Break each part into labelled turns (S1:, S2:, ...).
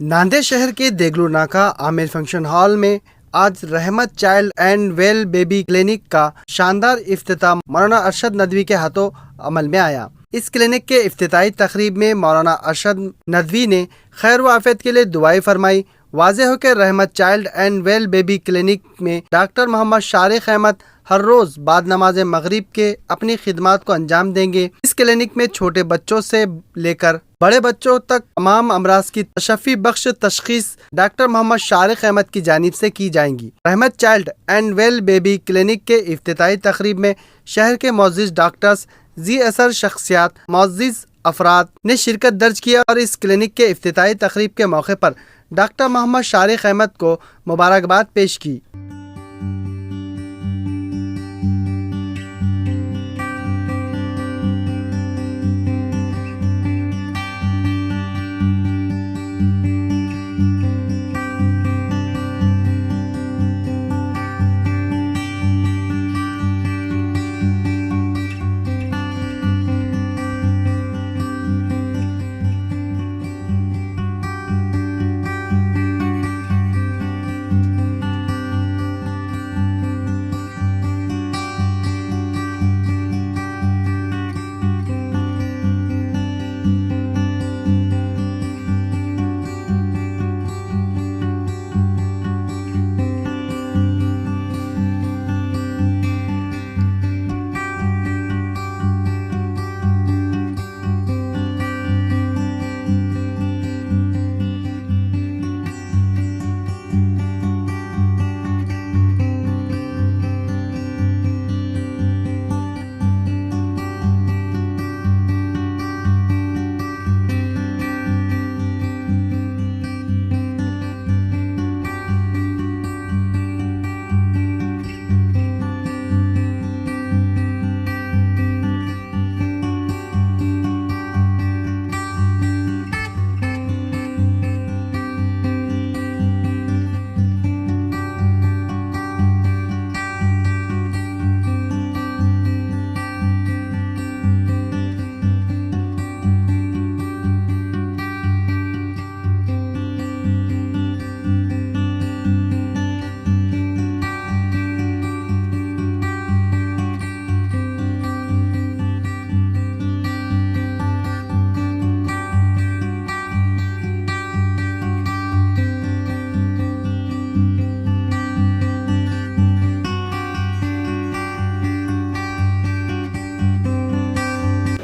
S1: नांदेड़ शहर के देगलू नाका आमिर फंक्शन हॉल में आज रहमत child and well baby clinic का शानदार इफ्तिताह मौलाना अरशद नदवी के हाथों अमल में आया। इस क्लिनिक के इफ्तिताही तकरीब में मौलाना अरशद नदवी ने खैर व आफियत के लिए दुआएं फरमाई। वाज़ेह हो कि रहमत child and well baby clinic में डॉक्टर मोहम्मद शारिक अहमद हर रोज़ बाद नमाज मगरिब के अपनी खिदमात को अंजाम देंगे। इस क्लिनिक में छोटे बच्चों से लेकर बड़े बच्चों तक तमाम अमराज की तशफ़ी बख्श तशख़ीस डॉक्टर मोहम्मद शारिक अहमद की जानिब से की जाएंगी। रहमत child and well baby clinic के इफ्तिताही तकरीब में शहर के मोअज़्ज़िज़ डॉक्टर्स, जी असर शख्सियात, मोअज़्ज़िज़ अफराद ने शिरकत दर्ज किया और इस क्लिनिक के इफ्तिताही तकरीब के मौके पर डॉक्टर मोहम्मद शारिक अहमद को मुबारकबाद पेश की।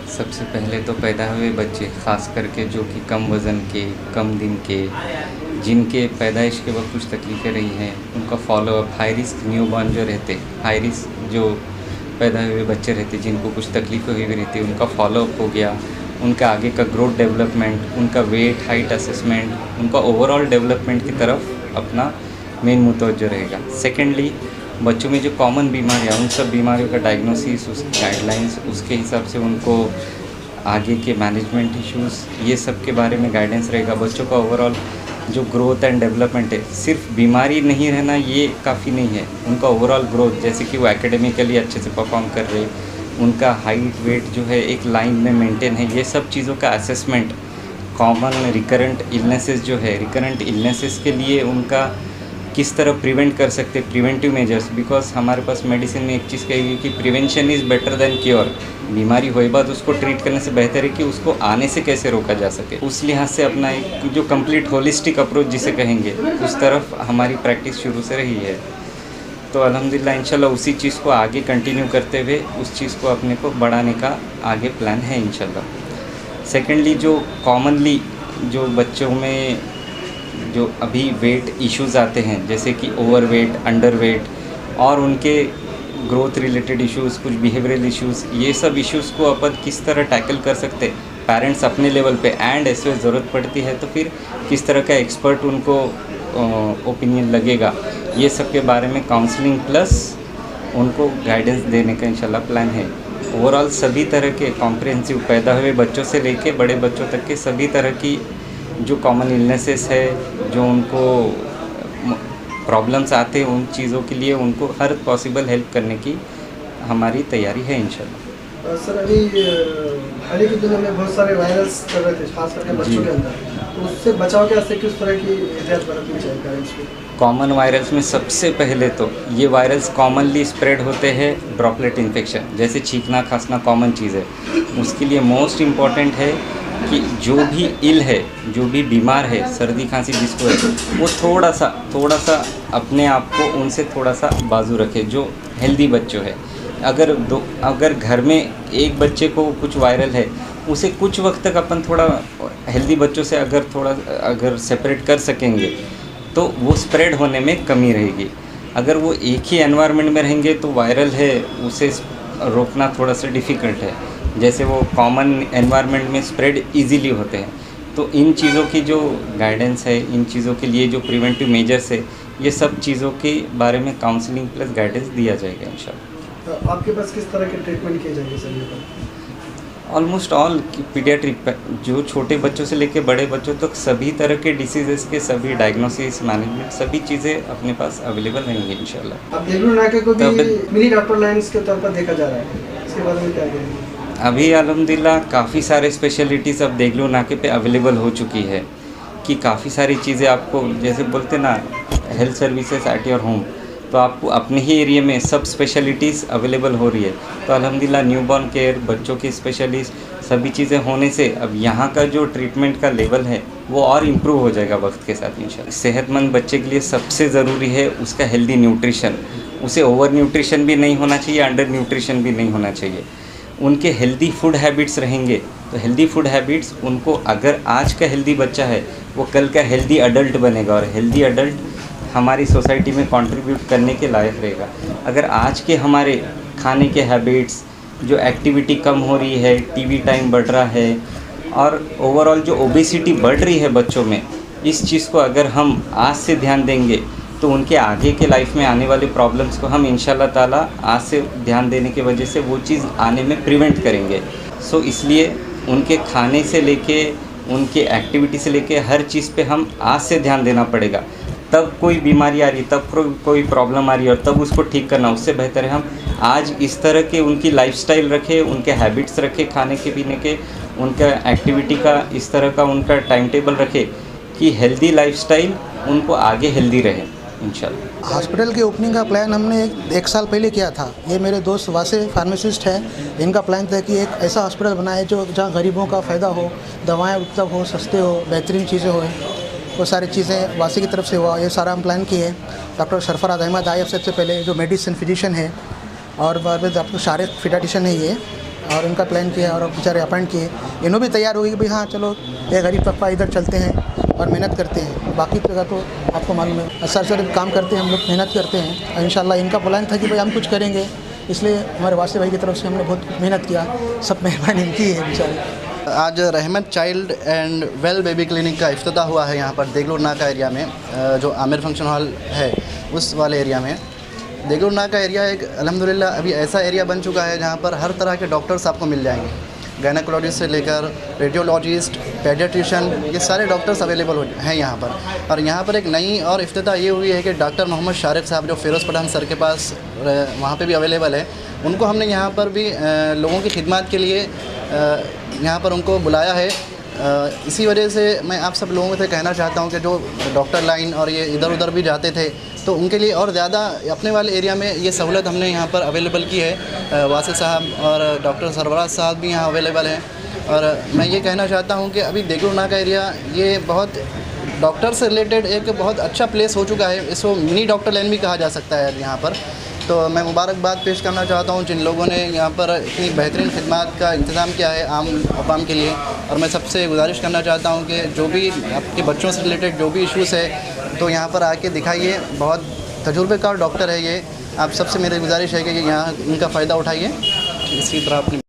S2: सबसे पहले तो पैदा हुए बच्चे, ख़ास करके जो कि कम वज़न के, कम दिन के, जिनके पैदाइश के वक्त कुछ तकलीफ़ें रही हैं, उनका फॉलोअप, हाई रिस्क न्यूबॉर्न जो रहते, हाई रिस्क जो पैदा हुए बच्चे रहते जिनको कुछ तकलीफ़ें हुई रहती, उनका फॉलोअप हो गया, उनका आगे का ग्रोथ डेवलपमेंट, उनका वेट हाइट असेसमेंट, उनका ओवरऑल डेवलपमेंट की तरफ अपना मेन मुतवज्जो रहेगा। सेकेंडली, बच्चों में जो कॉमन बीमारियाँ, उन सब बीमारियों का डायग्नोसिस, उसकी गाइडलाइंस, उसके हिसाब से उनको आगे के मैनेजमेंट इश्यूज़, ये सब के बारे में गाइडेंस रहेगा। बच्चों का ओवरऑल जो ग्रोथ एंड डेवलपमेंट है, सिर्फ बीमारी नहीं रहना ये काफ़ी नहीं है, उनका ओवरऑल ग्रोथ, जैसे कि वो एकेडमिकली अच्छे से परफॉर्म कर रहे, उनका हाइट वेट जो है एक लाइन में मेंटेन है, ये सब चीज़ों का असेसमेंट। कॉमन रिकरेंट इलनेसेस जो है, रिकरेंट इलनेसेस के लिए उनका किस तरह प्रिवेंट कर सकते, प्रिवेंटिव मेजर्स, बिकॉज हमारे पास मेडिसिन में एक चीज़ कहेगी कि prevention is better than cure. बीमारी होए बाद उसको ट्रीट करने से बेहतर है कि उसको आने से कैसे रोका जा सके। उस लिहाज से अपना एक जो कंप्लीट होलिस्टिक अप्रोच जिसे कहेंगे, उस तरफ हमारी प्रैक्टिस शुरू से रही है। तो अल्हम्दुलिल्लाह इंशाल्लाह उसी चीज़ को आगे कंटिन्यू करते हुए उस चीज़ को अपने को बढ़ाने का आगे प्लान है इंशाल्लाह। सेकेंडली, जो कॉमनली जो बच्चों में जो अभी वेट इश्यूज़ आते हैं, जैसे कि ओवरवेट, अंडरवेट और उनके ग्रोथ रिलेटेड इश्यूज़, कुछ बिहेवियरल इश्यूज़, ये सब इश्यूज़ को अपन किस तरह टैकल कर सकते, पेरेंट्स अपने लेवल पे, एंड ऐसे ज़रूरत पड़ती है तो फिर किस तरह का एक्सपर्ट उनको ओपिनियन लगेगा, ये सब के बारे में काउंसलिंग प्लस उनको गाइडेंस देने का इंशाल्लाह प्लान है। ओवरऑल सभी तरह के कॉम्प्रिहेंसिव, पैदा हुए बच्चों से लेके बड़े बच्चों तक के सभी तरह की जो कॉमन इलनेसेस है, जो उनको प्रॉब्लम्स आते हैं, उन चीज़ों के लिए उनको हर पॉसिबल हेल्प करने की हमारी तैयारी है इंशाल्लाह।
S1: सर अभी हाल के दिनों में बहुत सारे वायरस चल रहे थे, खास करके बच्चों के अंदर, तो उससे बचाव के वास्ते किस तरह की एहतियात बरतनी चाहिए पेरेंट्स को?
S2: कॉमन वायरस में सबसे पहले तो ये वायरस कॉमनली स्प्रेड होते हैं ड्रॉपलेट इन्फेक्शन, जैसे छींकना खांसना कॉमन चीज़ है। उसके लिए मोस्ट इम्पॉर्टेंट है कि जो भी इल है, जो भी बीमार है, सर्दी खांसी जिसको है, वो थोड़ा सा अपने आप को उनसे थोड़ा सा बाजू रखे, जो हेल्दी बच्चों है। अगर घर में एक बच्चे को कुछ वायरल है, उसे कुछ वक्त तक अपन थोड़ा हेल्दी बच्चों से अगर सेपरेट कर सकेंगे तो वो स्प्रेड होने में कमी रहेगी। अगर वो एक ही एनवायरनमेंट में रहेंगे तो वायरल है उसे रोकना थोड़ा सा डिफ़िकल्ट है, जैसे वो कॉमन एनवायरनमेंट में स्प्रेड इजीली होते हैं। तो इन चीज़ों की जो गाइडेंस है, इन चीज़ों के लिए जो प्रिवेंटिव मेजर्स है, ये सब चीज़ों के बारे में काउंसलिंग प्लस गाइडेंस दिया जाएगा इंशाल्लाह।
S1: आपके पास किस तरह के ट्रीटमेंट किए जाएंगे सर? ये
S2: ऑलमोस्ट ऑल पीडियाट्रिक, जो छोटे बच्चों से लेकर बड़े बच्चों तक सभी तरह के डिसीजेस के सभी डायग्नोसिस, मैनेजमेंट, सभी चीज़ें अपने पास अवेलेबल रहेंगी इंशाल्लाह।
S1: अब देगलूर नाके को भी मिनी डॉक्टर लाइन्स के तौर पर देखा जा रहा है, इसके बारे में क्या कहेंगे?
S2: अभी अल्हम्दुलिल्लाह काफ़ी सारे स्पेशलिटीज़ अब देगलूर नाके पे अवेलेबल हो चुकी है कि काफ़ी सारी चीज़ें आपको, जैसे बोलते ना health services at your home, तो आपको अपने ही एरिया में सब स्पेशलिटीज़ अवेलेबल हो रही है। तो अल्हम्दुलिल्लाह न्यूबॉर्न केयर, बच्चों की स्पेशलिस्ट, सभी चीज़ें होने से अब यहाँ का जो ट्रीटमेंट का लेवल है वो और इम्प्रूव हो जाएगा वक्त के साथ इंशाल्लाह। सेहतमंद बच्चे के लिए सबसे ज़रूरी है उसका हेल्दी न्यूट्रिशन। उसे ओवर न्यूट्रिशन भी नहीं होना चाहिए, अंडर न्यूट्रिशन भी नहीं होना चाहिए। उनके हेल्दी फूड हैबिट्स रहेंगे तो हेल्दी फूड हैबिट्स उनको, अगर आज का हेल्दी बच्चा है वो कल का हेल्दी अडल्ट बनेगा, और हेल्दी अडल्ट हमारी सोसाइटी में कंट्रीब्यूट करने के लायक रहेगा। अगर आज के हमारे खाने के हैबिट्स, जो एक्टिविटी कम हो रही है, टीवी टाइम बढ़ रहा है, और ओवरऑल जो ओबेसिटी बढ़ रही है बच्चों में, इस चीज़ को अगर हम आज से ध्यान देंगे तो उनके आगे के लाइफ में आने वाले प्रॉब्लम्स को हम इंशाल्लाह ताला आज से ध्यान देने की वजह से वो चीज़ आने में प्रिवेंट करेंगे। सो इसलिए उनके खाने से लेके, उनके एक्टिविटी से लेके हर चीज़ पे हम आज से ध्यान देना पड़ेगा। तब कोई बीमारी आ रही, तब कोई प्रॉब्लम आ रही है और तब उसको ठीक करना, उससे बेहतर है हम आज इस तरह के उनकी लाइफस्टाइल रखें, उनके हैबिट्स रखें, खाने के पीने के, उनका एक्टिविटी का इस तरह का उनका टाइम टेबल रखें कि हेल्दी लाइफस्टाइल उनको आगे हेल्दी रहे इंशाल्लाह।
S3: हॉस्पिटल की ओपनिंग का प्लान हमने एक साल पहले किया था। ये मेरे दोस्त वासे फार्मासिस्ट हैं, इनका प्लान था कि एक ऐसा हॉस्पिटल बनाए जो जहाँ गरीबों का फ़ायदा हो, दवाएं उपलब्ध हो, सस्ते हो, बेहतरीन चीज़ें हो, वो सारी चीज़ें वासी की तरफ से हुआ। ये सारा हम प्लान किए। डॉक्टर सरफराज अहमद आए सबसे पहले, जो मेडिसिन फिजिशियन है, और बाद में डॉक्टर शारिक फिडाटिशन है ये, और इनका प्लान किया और बेचारे अपॉइंट किए। इन्हों भी तैयार हो गई कि भाई हाँ चलो ये गरीब तबका इधर चलते हैं और मेहनत करते हैं। बाकी जगह तो आपको मालूम है सर काम करते हैं, हम लोग मेहनत करते हैं। और इंशाल्लाह इनका प्लान था कि भाई हम कुछ करेंगे, इसलिए हमारे वासे भाई की तरफ से हमने बहुत मेहनत किया। सब मेहरबानी इनकी है बेचारे।
S4: आज रहमत child and well baby clinic का इफ्तिताह हुआ है यहाँ पर देगलूर नाका एरिया में, जो आमिर फंक्शन हॉल है उस वाले एरिया में। देगलूर नाका एरिया एक अल्हम्दुलिल्लाह अभी ऐसा एरिया बन चुका है जहाँ पर हर तरह के डॉक्टर्स आपको मिल जाएंगे। गायनेकोलॉजिस्ट से लेकर रेडियोलॉजिस्ट, पेडियाट्रिशियन, ये सारे डॉक्टर्स अवेलेबल हैं यहाँ पर। और यहाँ पर एक नई और इफ्तिताह ये हुई है कि डॉक्टर मोहम्मद शारिक साहब, जो फ़िरोज़ पठान सर के पास वहाँ पे भी अवेलेबल है, उनको हमने यहाँ पर भी लोगों की खिदमत के लिए यहाँ पर उनको बुलाया है। इसी वजह से मैं आप सब लोगों से कहना चाहता हूँ कि जो डॉक्टर लाइन और ये इधर उधर भी जाते थे तो उनके लिए और ज़्यादा अपने वाले एरिया में ये सहूलत हमने यहाँ पर अवेलेबल की है। वासिल साहब और डॉक्टर सरवराज साहब भी यहाँ अवेलेबल हैं। और मैं ये कहना चाहता हूँ कि अभी देगलूर नाका एरिया ये बहुत डॉक्टर से रिलेटेड एक बहुत अच्छा प्लेस हो चुका है। इसको मिनी डॉक्टर लाइन भी कहा जा सकता है यहाँ पर। तो मैं मुबारकबाद पेश करना चाहता हूँ जिन लोगों ने यहाँ पर इतनी बेहतरीन खिदमत का इंतज़ाम किया है आवाम के लिए। और मैं सबसे गुजारिश करना चाहता हूँ कि जो भी आपके बच्चों से रिलेटेड जो भी इश्यूज़ है तो यहाँ पर आके दिखाइए। बहुत तजुर्बेकार डॉक्टर है ये। आप सबसे मेरी गुजारिश है कि यहाँ इनका फ़ायदा उठाइए। इसी तरह अपनी